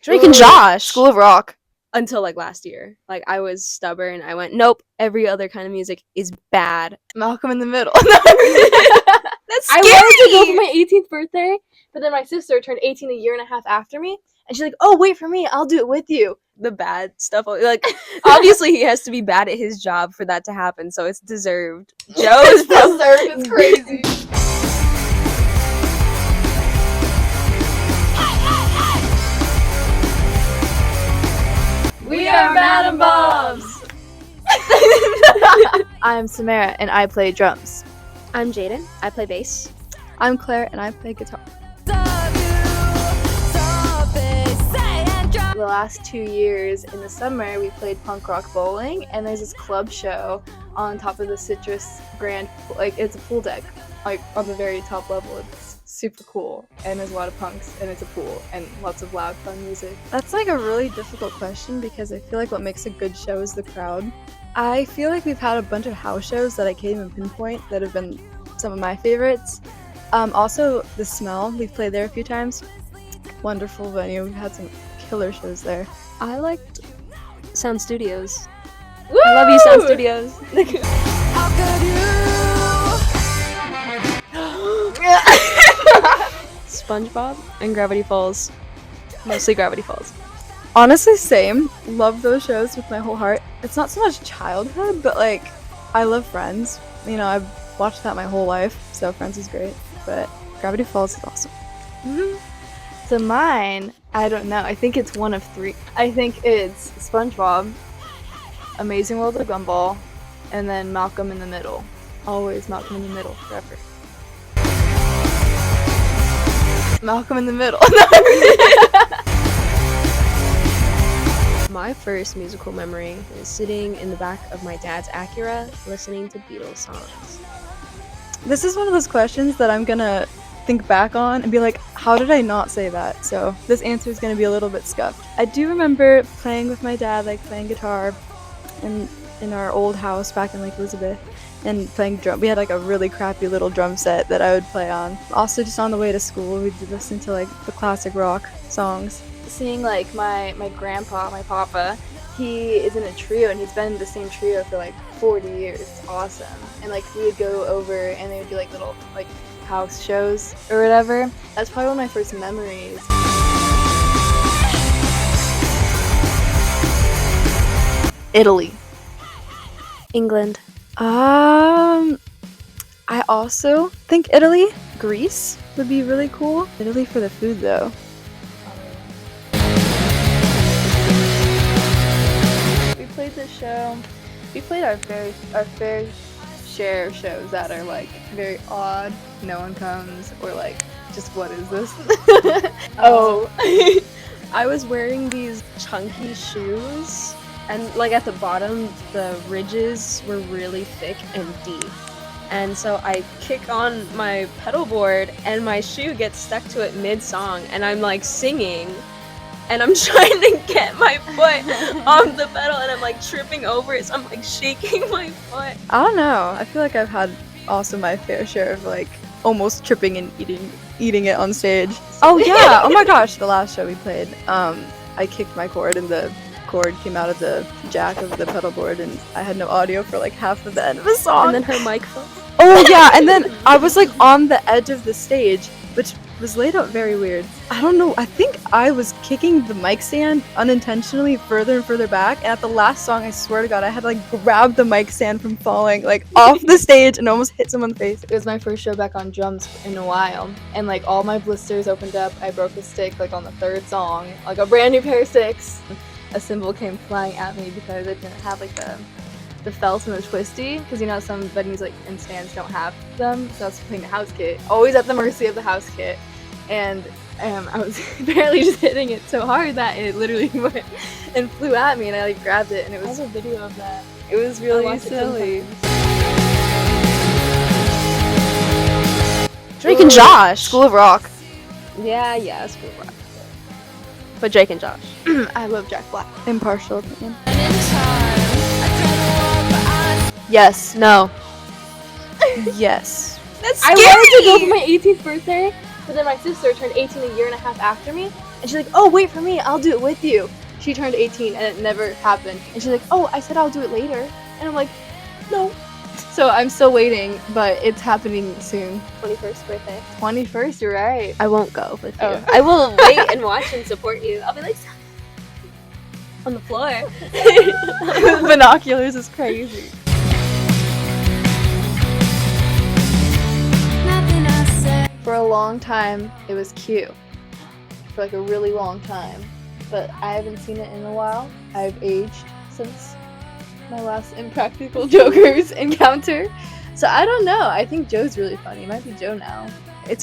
Drake and Josh. School of Rock. Until like last year. Like I was stubborn. I went, nope, every other kind of music is bad. Malcolm in the Middle. That's scary. I wanted to go for my 18th birthday, but then my sister turned 18 a year and a half after me, and she's like, "Oh, wait for me, I'll do it with you." The bad stuff. Like, obviously he has to be bad at his job for that to happen, so it's deserved. Joe's deserved. It's crazy. We are Madam Bombs. I'm Samara, and I play drums. I'm Jaden. I play bass. I'm Claire, and I play guitar. The last 2 years in the summer, we played punk rock bowling, and there's this club show on top of the Citrus Grand, like it's a pool deck, like on the very top level. It's super cool, and there's a lot of punks, and it's a pool, and lots of loud, fun music. That's like a really difficult question because I feel like what makes a good show is the crowd. I feel like we've had a bunch of house shows that I can't even pinpoint that have been some of my favorites. Also, The Smell, we've played there a few times. Wonderful venue. We've had some killer shows there. I liked Sound Studios. Woo! I love you, Sound Studios. How could SpongeBob and Gravity Falls. Mostly Gravity Falls. Honestly, same. Love those shows with my whole heart. It's not so much childhood, but like, I love Friends. You know, I've watched that my whole life, so Friends is great. But Gravity Falls is awesome. Mm-hmm. So mine, I don't know. I think it's one of three. I think it's SpongeBob, Amazing World of Gumball, and then Malcolm in the Middle. Always Malcolm in the Middle, forever. Malcolm in the Middle. My first musical memory is sitting in the back of my dad's Acura listening to Beatles songs. This is one of those questions that I'm gonna think back on and be like, how did I not say that? So this answer is gonna be a little bit scuffed. I do remember playing with my dad, like playing guitar in our old house back in Lake Elizabeth, and playing drum. We had like a really crappy little drum set that I would play on. Also, just on the way to school, we'd listen to like the classic rock songs. Seeing like my grandpa, my papa, he is in a trio and he's been in the same trio for like 40 years. It's awesome. And like we would go over and they would do like little like house shows or whatever. That's probably one of my first memories. Italy. England. I also think Italy. Greece would be really cool. Italy for the food though. We played this show. We played our fair share of shows that are like very odd. No one comes, or like, just what is this? Oh. I was wearing these chunky shoes, and like at the bottom, the ridges were really thick and deep. And so I kick on my pedal board, and my shoe gets stuck to it mid-song, and I'm like singing, and I'm trying to get my foot on the pedal, and I'm like tripping over it, so I'm like shaking my foot. I don't know. I feel like I've had also my fair share of like almost tripping and eating it on stage. Oh yeah! Oh my gosh! The last show we played, I kicked my cord and the cord came out of the jack of the pedal board, and I had no audio for like half of the end of the song. And then her mic fell. Oh yeah! And then I was like on the edge of the stage, which was laid out very weird. I don't know. I think I was kicking the mic stand unintentionally further and further back. And at the last song, I swear to God, I had to like grab the mic stand from falling like off the stage and almost hit someone in the face. It was my first show back on drums in a while, and like all my blisters opened up. I broke a stick like on the third song, like a brand new pair of sticks. A cymbal came flying at me because I didn't have like the felt and the twisty, because you know some venues like in stands don't have them, so I was playing the house kit, always at the mercy of the house kit. And I was apparently just hitting it so hard that it literally went and flew at me, and I like grabbed it, and it was I have a video of that. It was really silly. Drake and Josh. School of Rock. Yeah, School of Rock. But Drake and Josh. I love Jack Black. Impartial opinion. Yes. No. Yes. That's I scary. wanted to go for my 18th birthday, but then my sister turned 18 a year and a half after me, And she's like, oh, wait for me, I'll do it with you. She turned 18 and it never happened. And she's like, oh, I said I'll do it later. And I'm like, no. So I'm still waiting, but it's happening soon. 21st birthday. 21st, you're right. I won't go with you. Oh. I will wait and watch and support you. I'll be like, on the floor. Binoculars is crazy. For a long time, it was cute. For like a really long time. But I haven't seen it in a while. I've aged since my last Impractical Jokers encounter. So I don't know. I think Joe's really funny. It might be Joe now.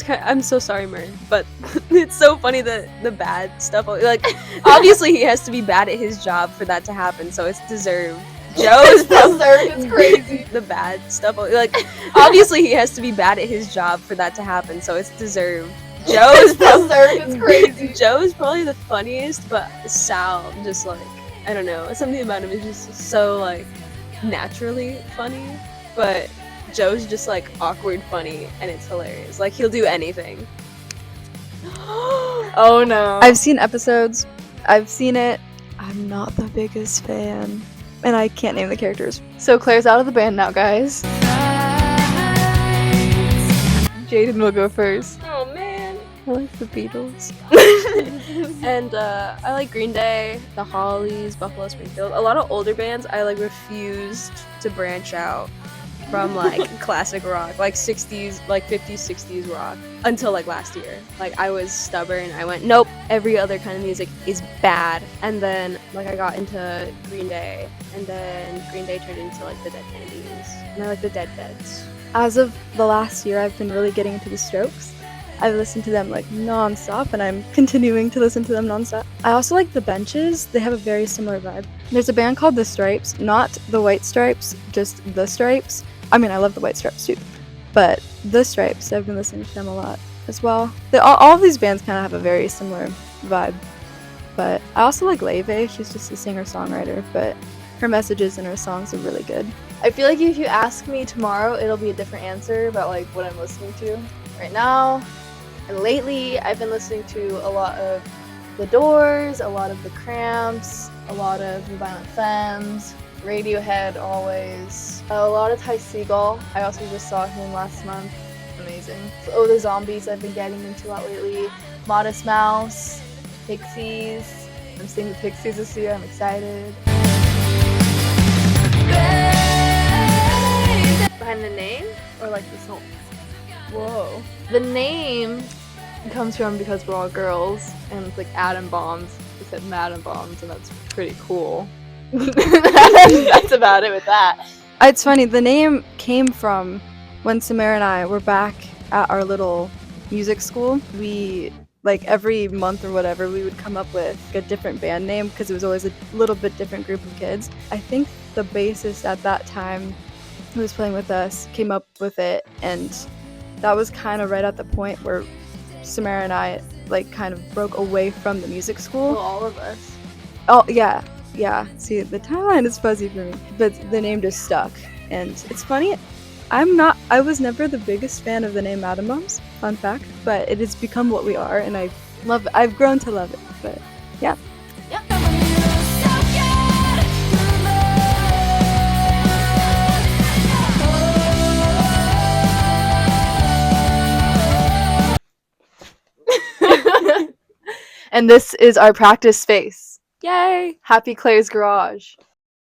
I'm so sorry, Mern, but it's so funny that the bad stuff. Like, obviously, he has to be bad at his job for that to happen, so it's deserved. Joe's deserved. It's crazy. The bad stuff. Like, obviously, he has to be bad at his job for that to happen, so it's deserved. Joe's deserved. It's crazy. Joe's probably the funniest, but Sal just like, I don't know, something about him is just so like naturally funny, but Joe's just like awkward funny and it's hilarious. Like he'll do anything. Oh no. I've seen episodes. I've seen it. I'm not the biggest fan. And I can't name the characters. So Claire's out of the band now, guys. Jaden will go first. Oh man. I like the Beatles. And I like Green Day, the Hollies, Buffalo Springfield. A lot of older bands I like refused to branch out from like classic rock, like 60s, like 50s, 60s rock until like last year. Like I was stubborn. I went, nope, every other kind of music is bad. And then like I got into Green Day, and then Green Day turned into like the Dead Kennedys, and I like the Dead Deads. As of the last year, I've been really getting into the Strokes. I've listened to them like non-stop, and I'm continuing to listen to them non-stop. I also like the Benches. They have a very similar vibe. There's a band called The Stripes, not the White Stripes, just The Stripes. I mean, I love the White Stripes too, but The Stripes, I've been listening to them a lot as well. All of these bands kind of have a very similar vibe, but I also like Leve. She's just a singer-songwriter, but her messages and her songs are really good. I feel like if you ask me tomorrow, it'll be a different answer about like what I'm listening to right now. And lately, I've been listening to a lot of The Doors, a lot of The Cramps, a lot of The Violent Femmes, Radiohead always, a lot of Ty Segall. I also just saw him last month. Amazing. Oh, the Zombies I've been getting into a lot lately. Modest Mouse, Pixies. I'm seeing the Pixies this year. I'm excited. Behind the name? Or like the song. Whoa. The name comes from because we're all girls, and it's like atom bombs. They said Madam Bombs, and that's pretty cool. That's about it with that. It's funny, the name came from when Samara and I were back at our little music school. We, like every month or whatever, we would come up with a different band name because it was always a little bit different group of kids. I think the bassist at that time who was playing with us came up with it, and that was kind of right at the point where Samara and I like kind of broke away from the music school. Well, all of us. Oh, yeah. See, the timeline is fuzzy for me, but the name just stuck. And it's funny, I was never the biggest fan of the name Madam Moms, fun fact, but it has become what we are, and I've grown to love it, but yeah. And this is our practice space. Yay! Happy Claire's Garage.